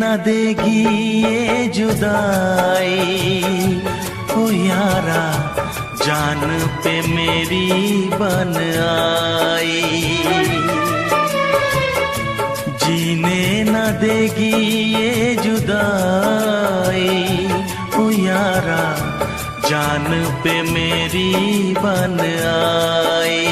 न देगी ये जुदाई, ओ यारा जान पे मेरी बन आई। जीने न देगी ये जुदाई, ओ यारा जान पे मेरी बन आई।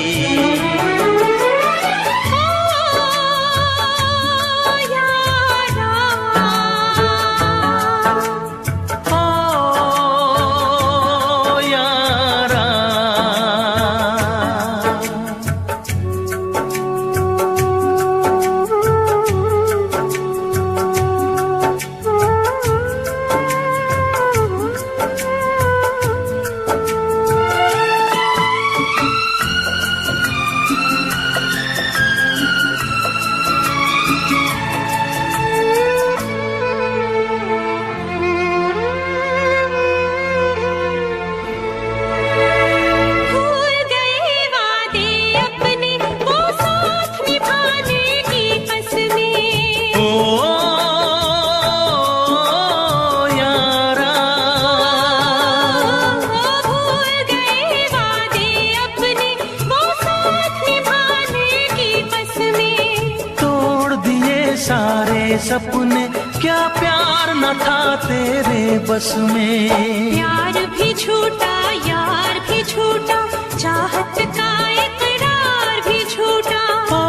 सारे सपने क्या प्यार न था तेरे बस में। प्यार भी छूटा यार भी छूटा, चाहत का इकरार भी छूटा। ओ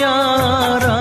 यारा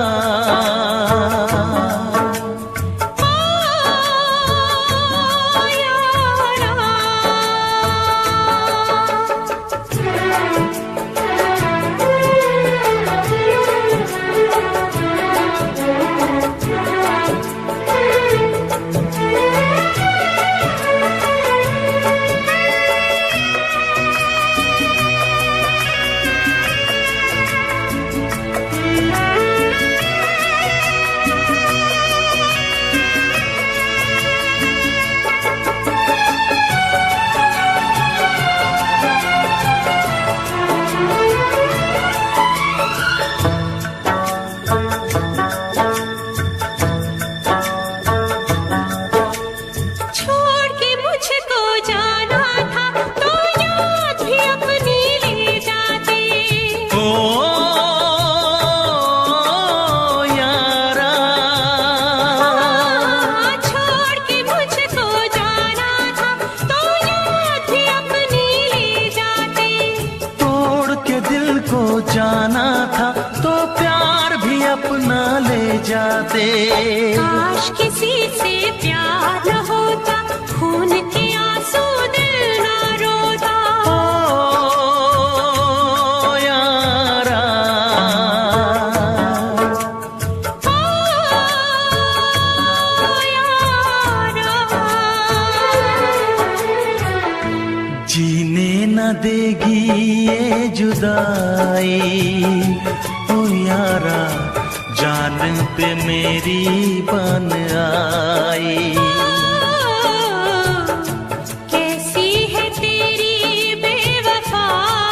जाना था तो प्यार भी अपना ले जाते। काश किसी से प्यार न होता, खून के आंसू दिल ना रोता। ओ यारा जीने न देगी ये जुदाई, ओ यारा जान पे मेरी बन आई। कैसी है तेरी बेवफाई,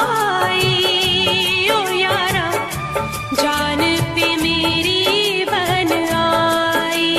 ओ यारा जान पे मेरी बन आई।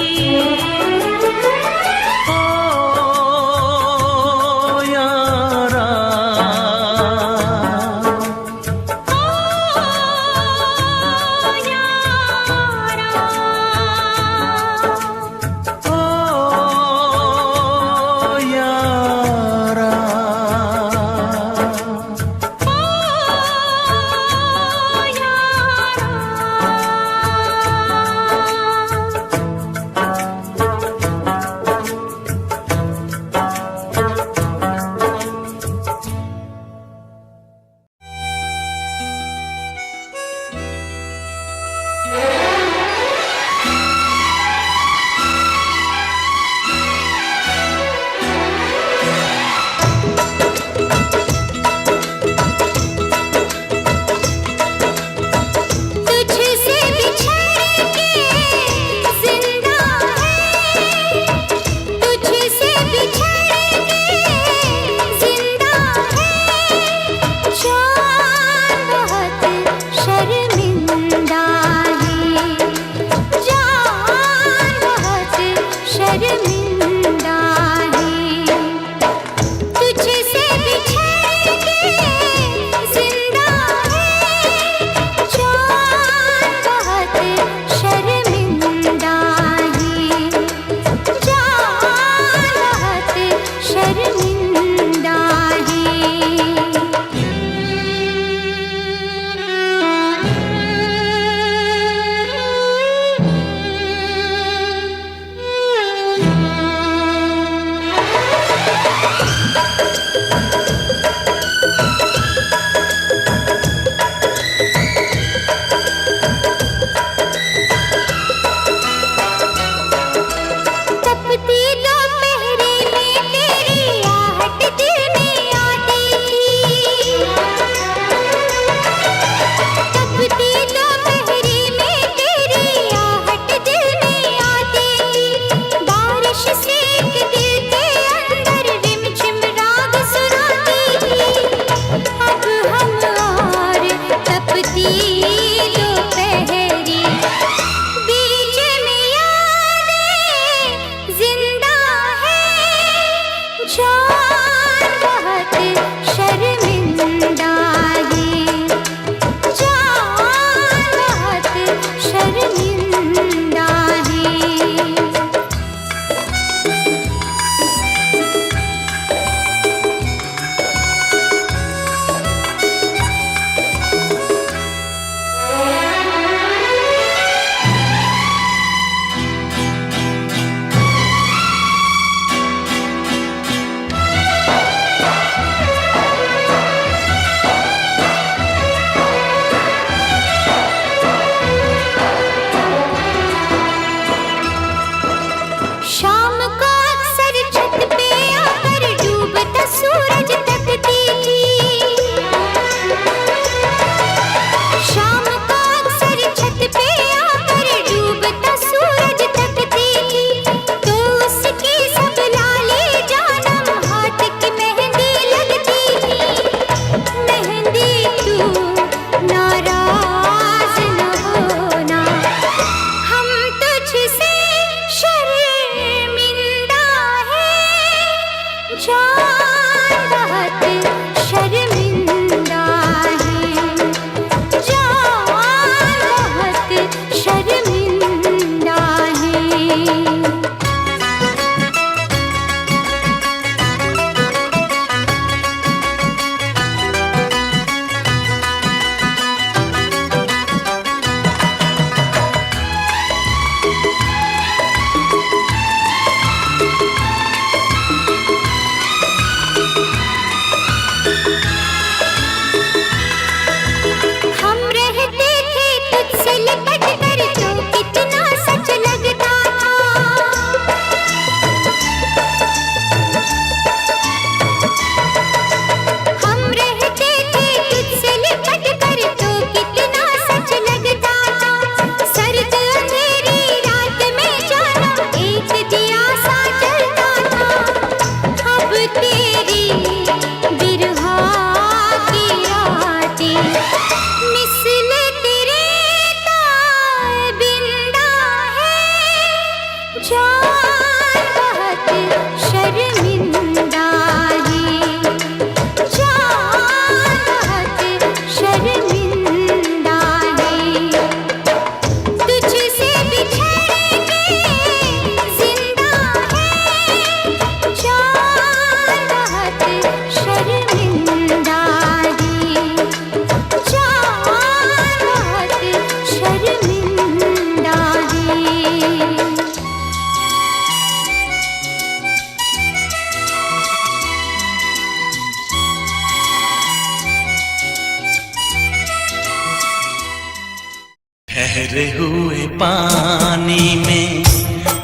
ठहरे हुए पानी में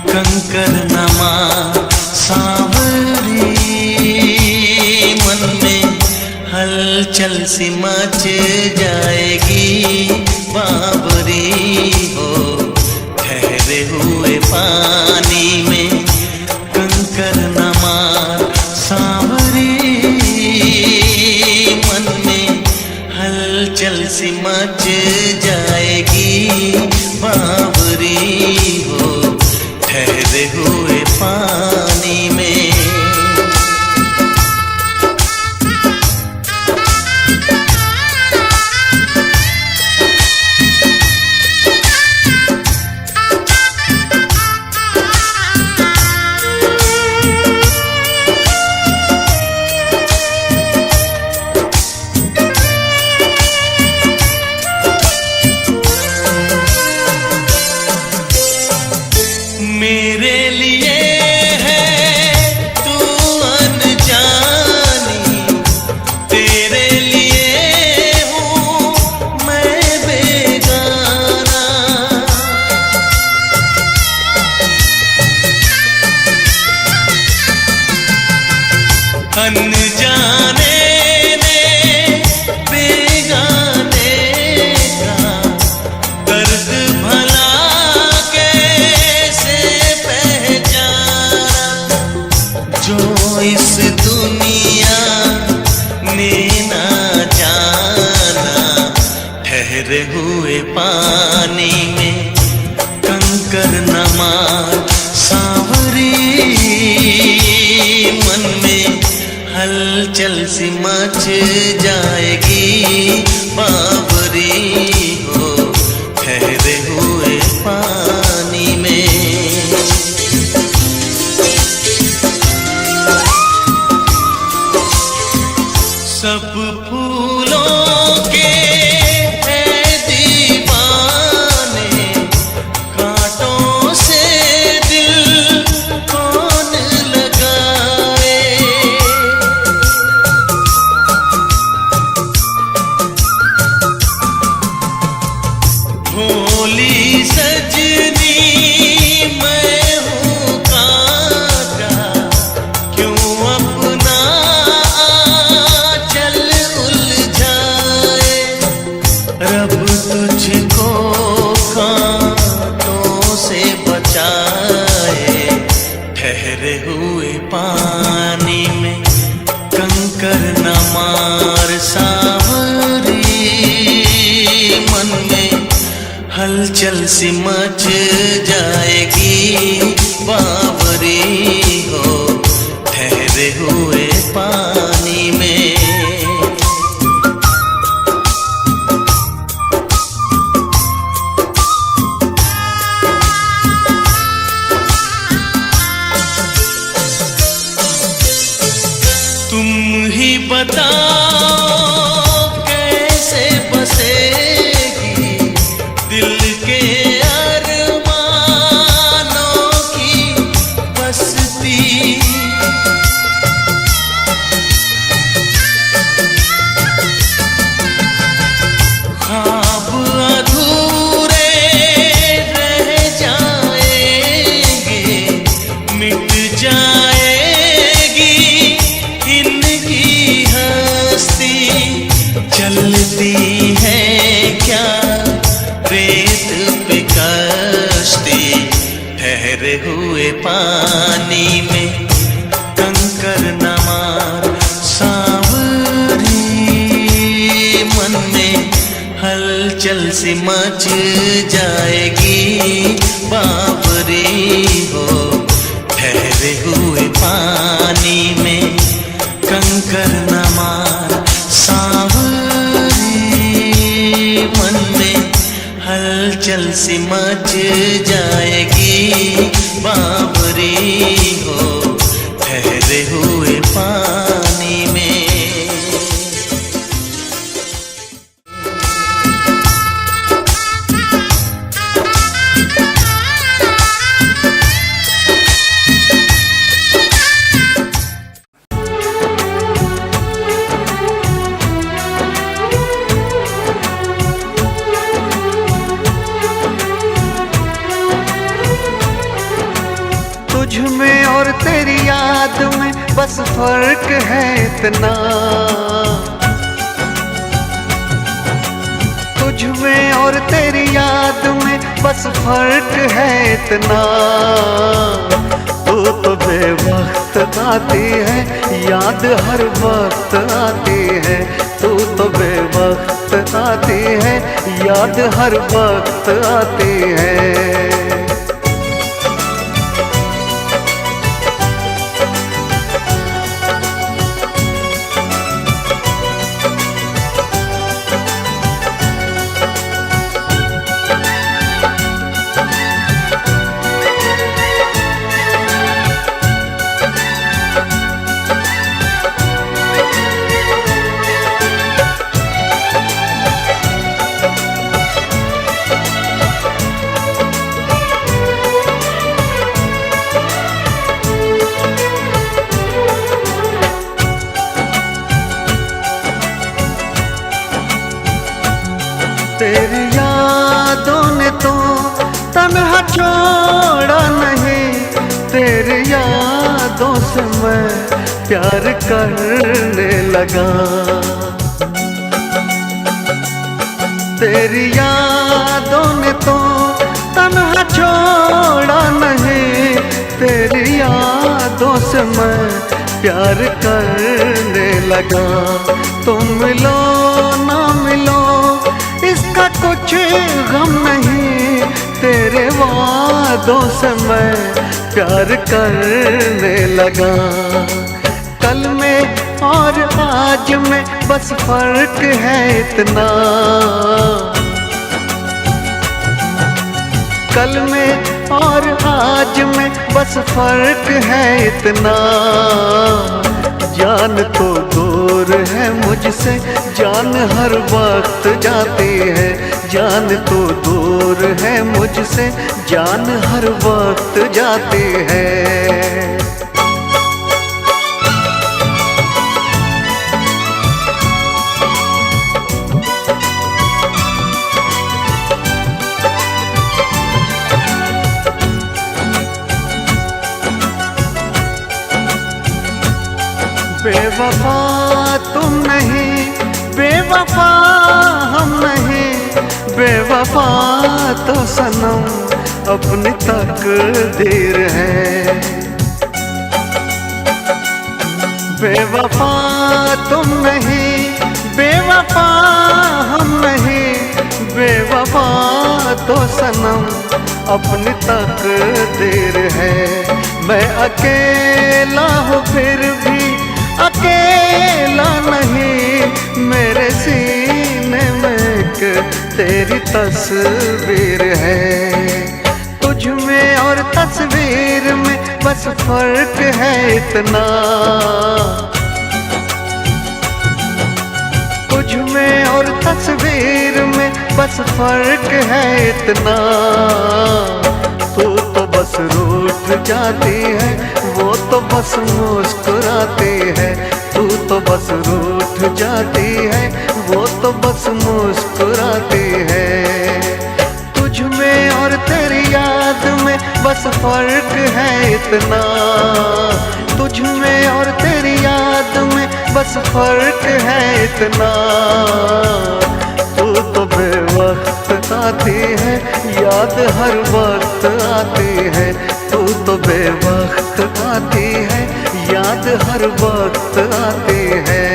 कंकर नमा सांवरी, मन में हलचल सी मच जाएगी बावरी हो। ठहरे हुए पानी में कंकर नमा सांवरी, मन में हलचल सी मच जाएगी बावरी हो। ठहरे हुए पानी में मेरे लिए है तू अनजानी, तेरे लिए हूँ मैं बेगाना। अनजाने में बेगाने का दर्द भला जो इस दुनिया ने ना जाना। ठहरे हुए पानी में कंकर नमा सांवरी, मन में हलचल सी मच जाएगी बावरी हो। ठहरे हुए पानी में सब फूलों के है दीवाने, कांटों से दिल कौन लगाए। भोली सजनी मैं हूँ कांटा, क्यों अपना रब तुझको कांटों से बचाए। ठहरे हुए पानी में कंकर न मार सांवरी, मन में हलचल सी मच जाएगी बावरी हो। ठहरे हुए पानी में बताओ कैसे बसेगी दिल के अरमानों की बस्ती। ख्वाब अधूरे रह जाएंगे, मिट जाएगी इनकी चलती है क्या रेत पे कश्ती। ठहरे हुए पानी में कंकर न मार सांवरी, मन में हलचल सी मच जाएगी बावरी हो। ठहरे हुए पानी में कंकर न मार सांवरी, मन में हलचल सी मच जाएगी बावरी हो। ठहरे हुए पानी में बस फर्क है इतना, तुझ में और तेरी याद में बस फर्क है इतना। तू तो बेवक्त आती है, याद हर वक्त आती है। तू तो बेवक्त आती है, याद हर वक्त आती है। तेरी यादों ने तो तन्हा छोड़ा नहीं, तेरी यादों से मैं प्यार करने लगा। तेरी यादों ने तो तन्हा छोड़ा नहीं, तेरी यादों से मैं प्यार करने लगा। तुम मिलो ना मिलो इसका कुछ गम नहीं, तेरे वादों से मैं प्यार करने लगा। कल में और आज में बस फर्क है इतना, कल में और आज में बस फर्क है इतना। जान तो दूर है मुझसे, जान हर वक्त जाती है। जान तो दूर है मुझसे, जान हर वक्त जाती है। बेवफा तुम नहीं, बेवफा हम नहीं, बेवफा तो सनम अपनी तकदीर है। बेवफा तुम नहीं, बेवफा हम नहीं, बेवफा तो सनम अपनी तकदीर है। मैं अकेला हूँ फिर भी अकेला नहीं, मेरे सीने में एक तेरी तस्वीर है। तुझ में और तस्वीर में बस फर्क है इतना, तुझ में और तस्वीर में बस फर्क है इतना। तू तो बस रूठ जाती है, वो तो बस मुस्कुराती है। तू तो बस रूठ जाती है, वो तो बस मुस्कुराती है। तुझ में और तेरी याद में बस फर्क है इतना, तुझ में और तेरी याद में बस फर्क है इतना। तू तो बेवक्त आती है, याद हर वक्त आती है। तू तो बेवक्त आती है, याद हर वक्त आती है।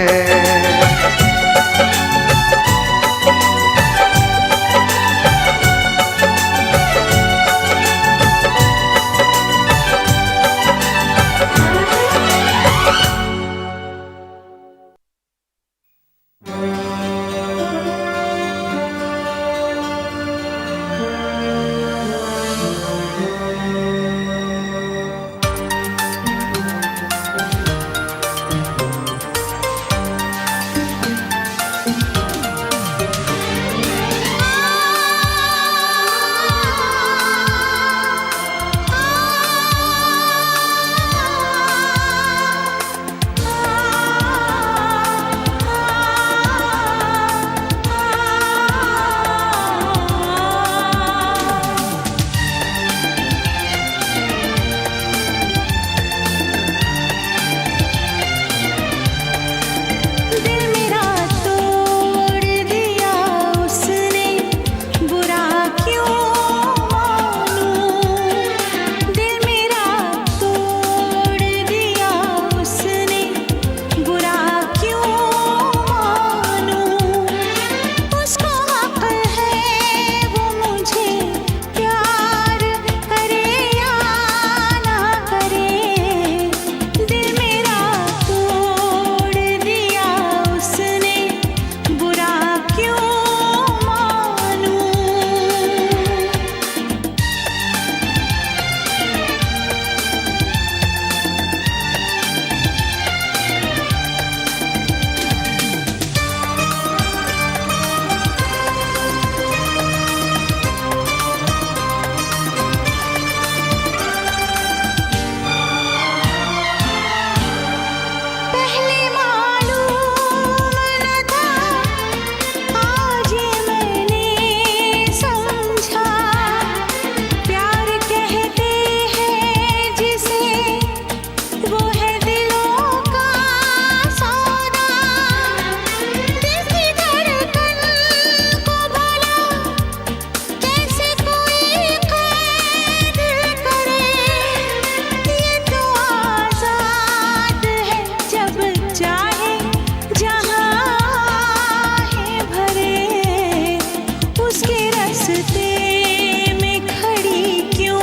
रास्ते में खड़ी क्यों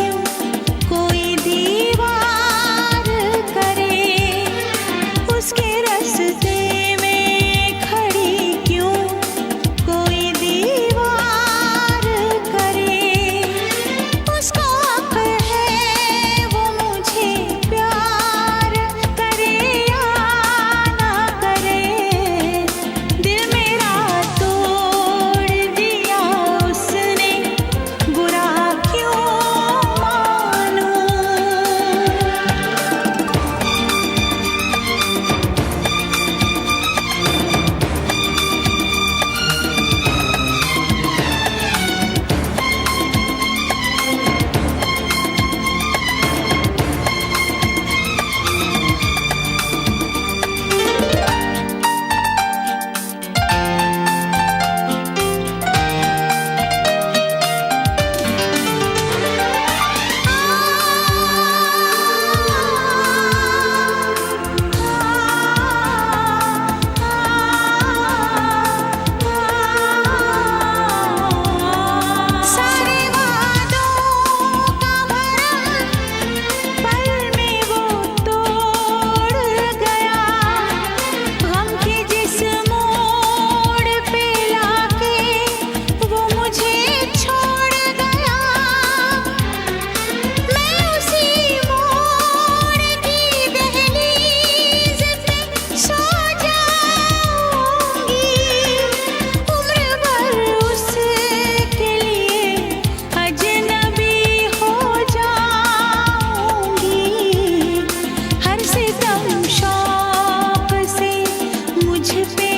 कोई दीवार करे, उसके रास्ते में खड़ी क्यों कोई दीवार करे। उसको हक है वो मुझे प्यार करे या ना करे, दिल मेरा तोड़ दिया उसने, बुरा क्यों मानूं। सारे वादों का भरम पल में वो तोड़ गया, गम के जिस मोड़ पे लाके वो मुझे छोड़ गया। मैं उसी मोड़ की दहलीज पे सो जाऊंगी, उम्र भर उसके लिए अजनबी हो जाऊंगी। हर सितम शौक से मुझ पे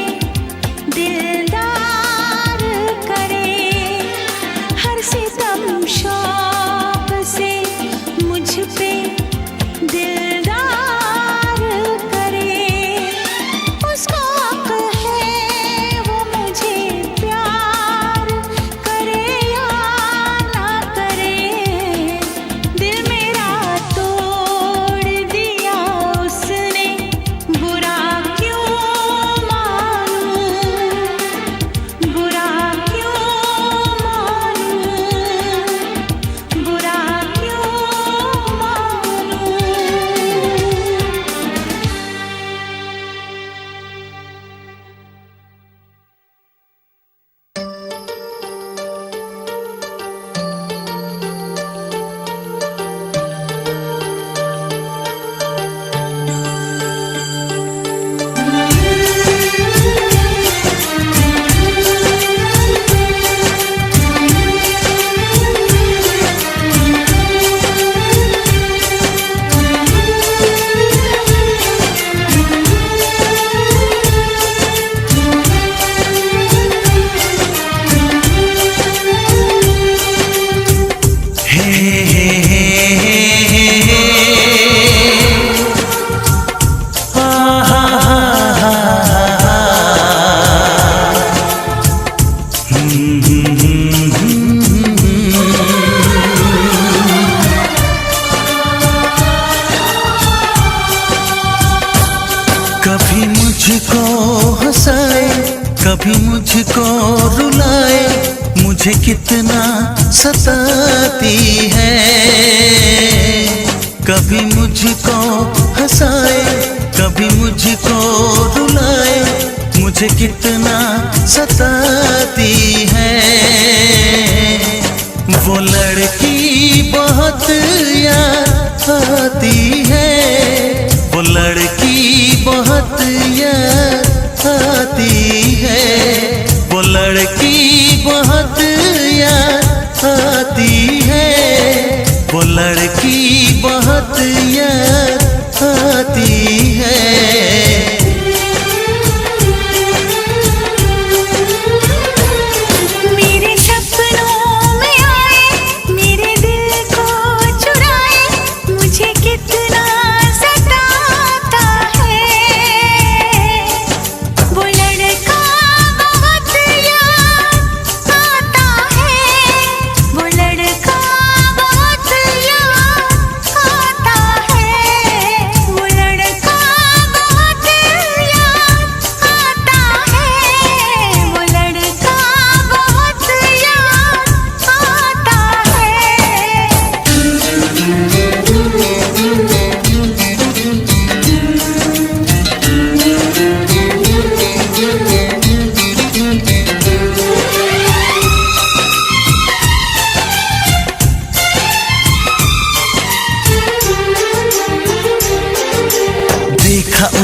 दिलदार करे, हर सितम शौक से मुझ पे दिलदार करे। उसको हक है वो मुझे प्यार करे या ना करे, दिल मेरा तोड़ दिया उसने, बुरा क्यों मानूं, बुरा क्यों मानूं, बुरा क्यों मानूं। कभी मुझको हंसाए, कभी मुझको रुलाए, मुझे कितना सताती है। कभी मुझको हंसाए, कभी मुझको रुलाए, मुझे कितना सताती है। वो लड़की बहुत याद आती है, वो लड़की बहुत याद आती है, वो लड़की बहुत याद आती है, वो लड़की बहुत याद आती है। मेरे सपनों में आए, मेरे दिल को चुराए, मुझे कितना सताता है। वो लड़का बहुत याद आता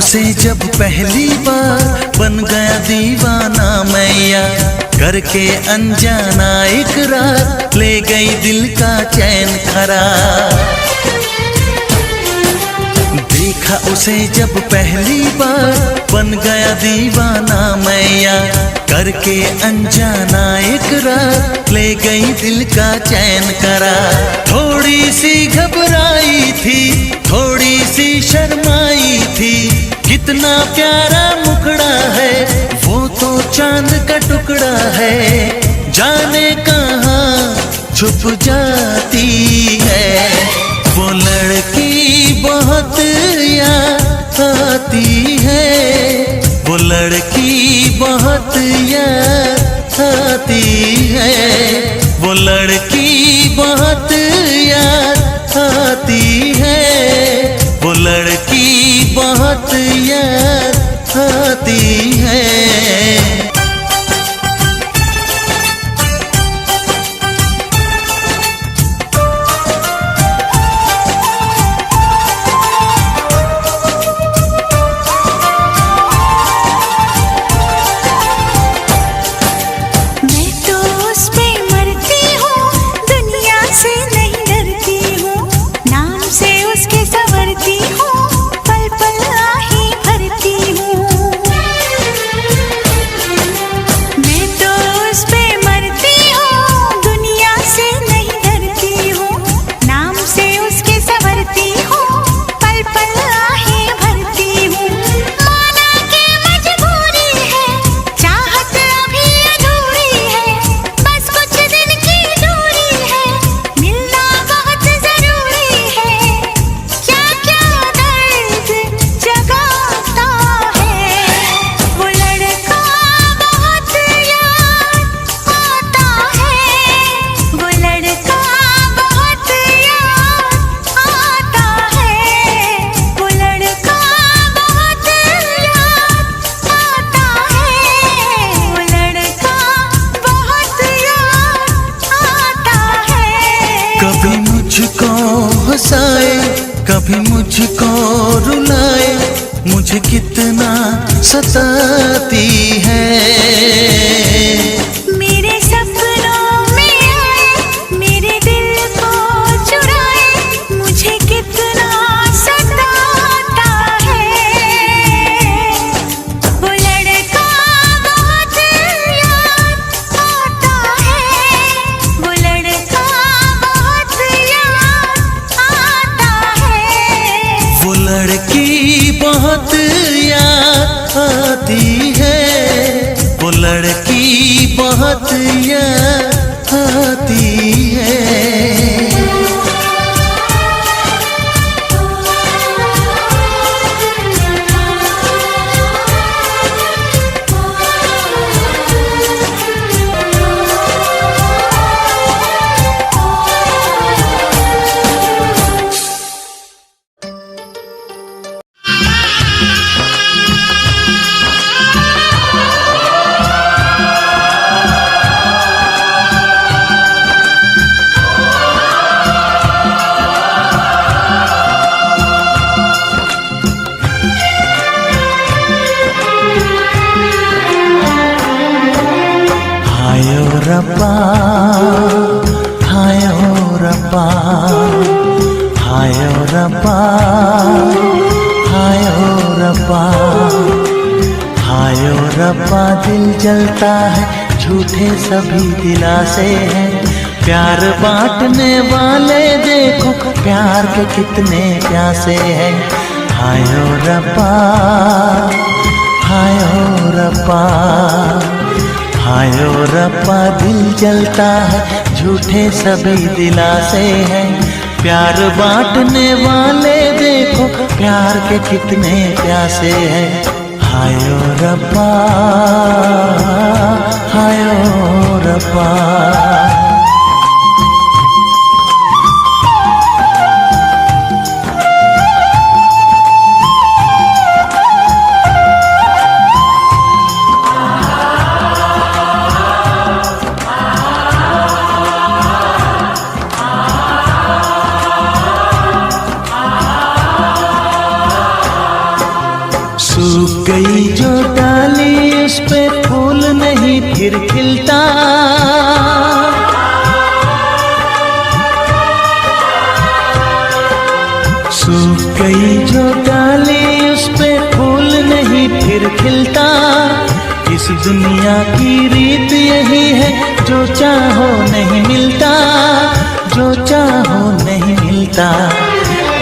उसे जब पहली बार, बन गया दीवाना मैया। करके अनजाना इकरार, ले गई दिल का चैन करार। देखा उसे जब पहली बार, बन गया दीवाना मैया। करके अनजाना इकरार, ले गई दिल का चैन करार। थोड़ी सी घबराई थी, थोड़ी सी शर्माई थी। कितना प्यारा मुखड़ा है, वो तो चांद का टुकड़ा है। जाने कहाँ छुप जाती है, वो लड़की बहुत याद आती है। वो लड़की बहुत याद आती है। वो लड़की बहुत याद आती है। वो लड़की बहुत याद आती है। कभी मुझको रुलाए, मुझे कितना सताती है। मेरे सपनों में आए, मेरे दिल को चुराए, मुझे कितना सताता है। वो लड़का बहुत याद आता है। वो लड़का बहुत याद आता है। वो लड़की बहुत याद आती है। वो लड़की बहुत याद आती है। रब्बा हाय ओ रब्बा, हाय ओ रब्बा, हाय ओ रब्बा, हाय ओ रब्बा। दिल जलता है, झूठे सभी दिलासे हैं। प्यार बांटने वाले देखो, प्यार के कितने प्यासे हैं। हाय ओ रब्बा, हाय ओ रब्बा, हाय ओ रब्बा। दिल जलता है, झूठे सभी दिलासे हैं। प्यार बांटने वाले देखो, प्यार के कितने प्यासे हैं। हाय ओ रब्बा, हाय ओ रब्बा। फिर खिलता। सूख गई जो डाली उस पे फूल नहीं फिर खिलता। इस दुनिया की रीत यही है, जो चाहो नहीं मिलता, जो चाहो नहीं मिलता।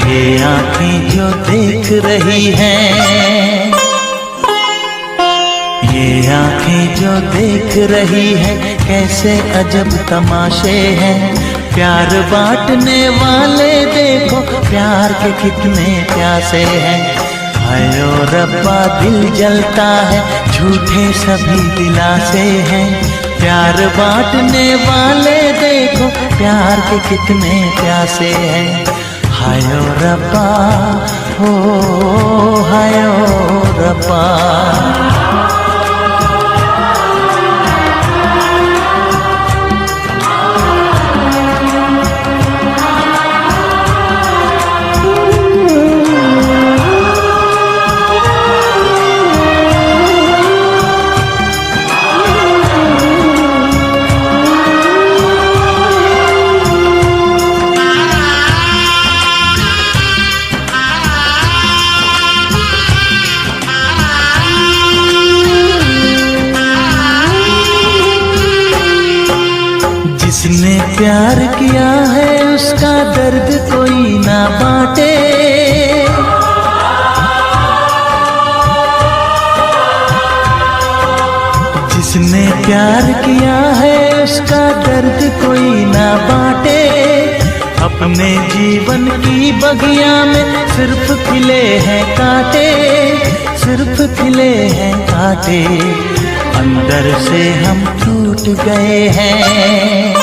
ये आँखें जो देख रही हैं, ये आँखें जो देख रही है, कैसे अजब तमाशे हैं। प्यार बांटने वाले देखो, प्यार के कितने प्यासे हैं। हाय ओ रब्बा दिल जलता है, झूठे सभी दिलासे हैं। प्यार बांटने वाले देखो, प्यार के कितने प्यासे हैं। हाय ओ रब्बा, हो हाय ओ रब्बा। जिसने प्यार किया है उसका दर्द कोई ना बांटे। जिसने प्यार किया है उसका दर्द कोई ना बांटे। अपने जीवन की बगिया में सिर्फ खिले हैं कांटे, सिर्फ खिले हैं कांटे। अंदर से हम टूट गए हैं,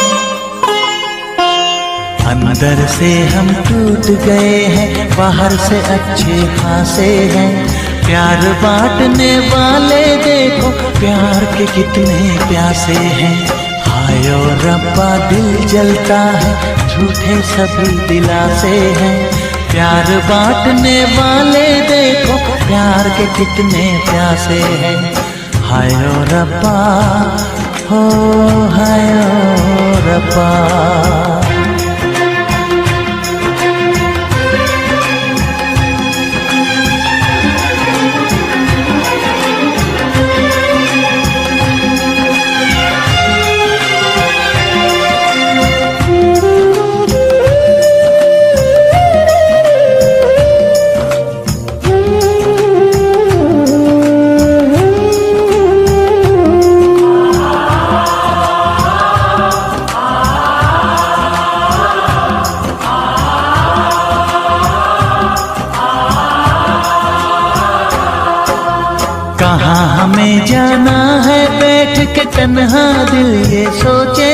अंदर से हम टूट गए हैं, बाहर से अच्छे खासे हैं। प्यार बांटने वाले देखो, प्यार के कितने प्यासे हैं। हाय ओ रब्बा दिल जलता है, झूठे सभी दिलासे हैं। प्यार बांटने वाले देखो, प्यार के कितने प्यासे हैं। हाय ओ रब्बा, हो हाय ओ रब्बा। कहाँ हमें जाना है बैठ के तन्हा दिल ये सोचे।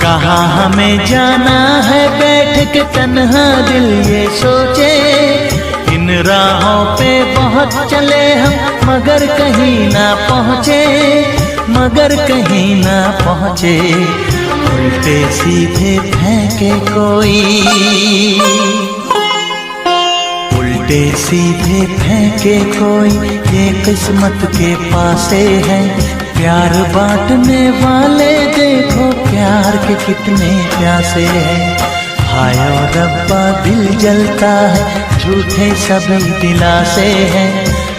कहाँ हमें जाना है बैठ के तन्हा दिल ये सोचे। इन राहों पे बहुत चले हम मगर कहीं ना पहुँचे, मगर कहीं ना पहुँचे। उल्टे सीधे फेंके कोई, उल्टे सीधे फेंके कोई, ये किस्मत के पासे है। प्यार बांटने वाले देखो, प्यार के कितने प्यासे हैं। हाय ओ रब्बा दिल जलता है, झूठे सभी दिलासे हैं।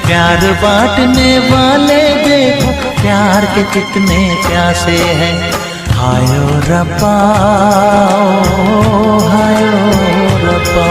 प्यार बांटने वाले देखो, प्यार के कितने प्यासे हैं। हाय ओ रब्बा, ओ हाय ओ रब्बा।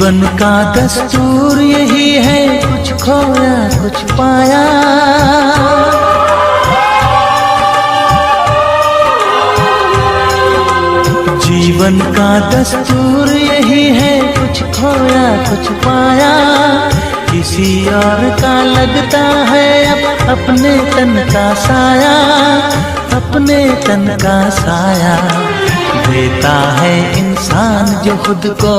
जीवन का दस्तूर यही है, कुछ खोया कुछ पाया। जीवन का दस्तूर यही है, कुछ खोया कुछ पाया। किसी और का लगता है अब अपने तन का साया, अपने तन का साया। देता है इंसान जो खुद को,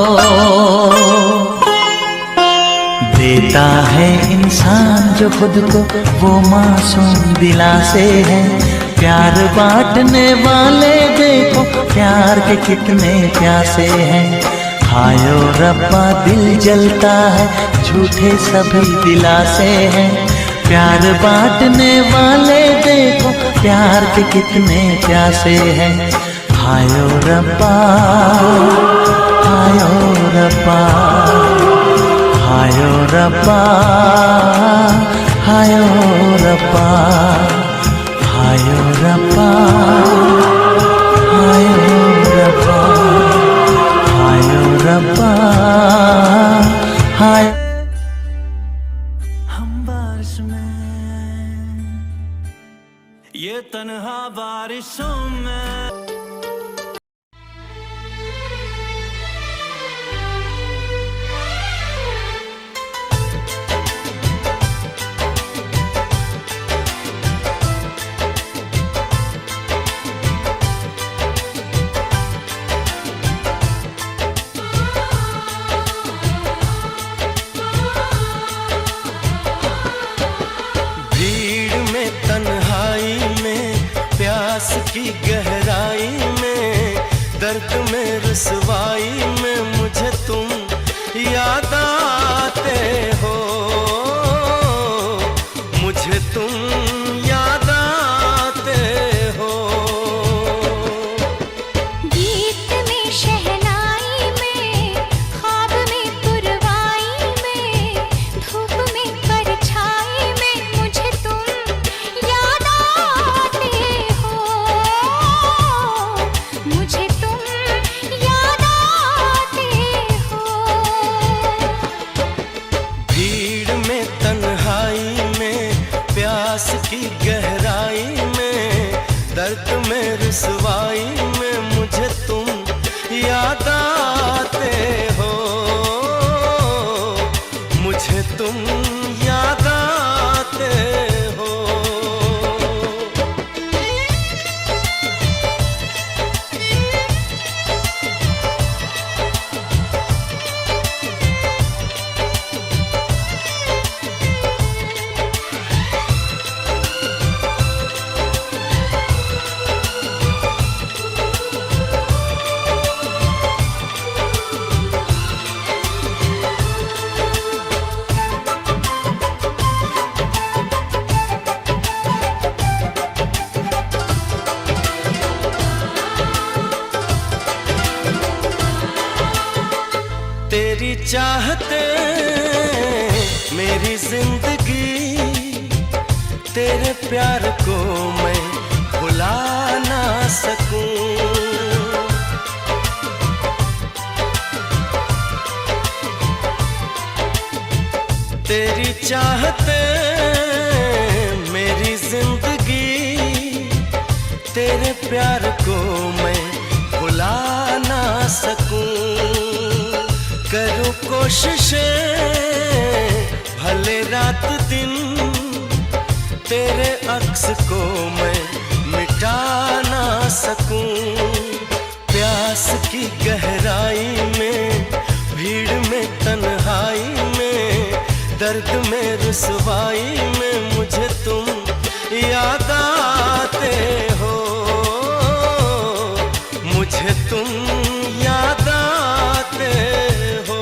देता है इंसान जो खुद को, वो मासूम दिलासे है। प्यार बांटने वाले देखो प्यार के कितने प्यासे हैं। हायो रब्बा दिल जलता है, झूठे सभी दिलासे हैं। प्यार बांटने वाले देखो प्यार के कितने प्यासे हैं। हायो रब्बा, हायो रब्बा, हायो रब्बा, हायो रब्बा, हायो रब्बा, हायो रब्बा, हायो रब्बा, हाय। हम बारिश में, ये तन्हा बारिशों में। की गहराई में, दर्द में रुसवाई में मुझे तुम याद आते हो, मुझे तुम याद आते हो। गीत में शहनाई में, ख्वाब में पुरवाई में, धूप में परछाई में मुझे तुम याद आते हो, मुझे तुम याद आते हो। भीड़ में तन्हाई में, प्यास की गहराई में, दर्द में रुसवाई में मुझे तुम याद आते हो, मुझे तुम याद आते हो। तेरी चाहते मेरी जिंदगी, तेरे प्यार को मैं भुला ना सकूं। तेरी चाहते मेरी जिंदगी, तेरे प्यार को मैं भुला ना सकूं। करूं कोशिशें भले रात दिन, तेरे अक्स को मैं मिटा ना सकूं। प्यास की गहराई में, भीड़ में तन्हाई में, दर्द में रुसवाई में मुझे तुम याद आते हो, मुझे तुम याद आते हो।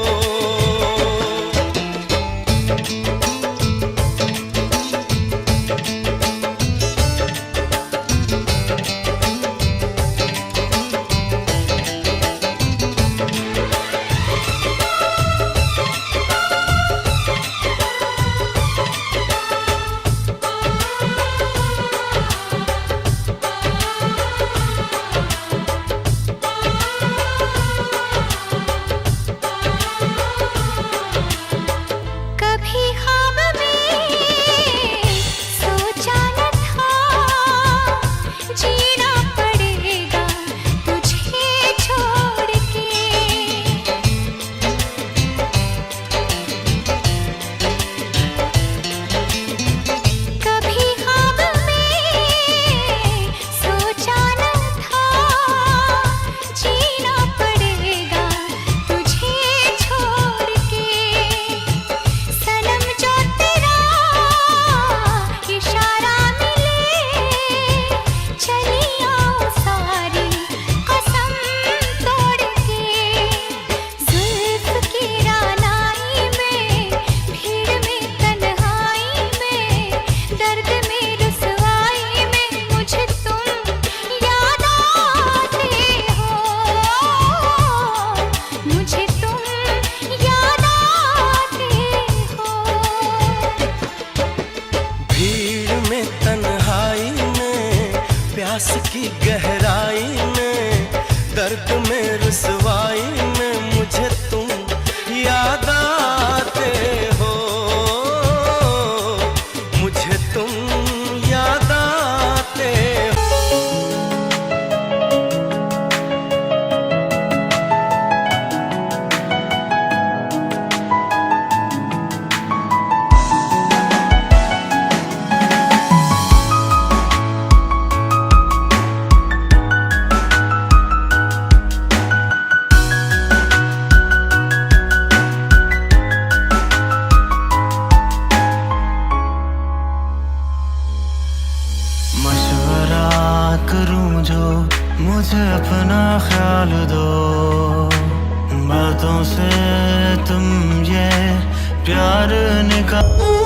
प्यास की गहराई में, दर्द में रुसवाई में मुझे तुम याद आते हो, मुझे तुम याद आते हो। मशवरा करूं जो मुझे अपना ख्याल दो, बातों से तुम ये प्यार निकाल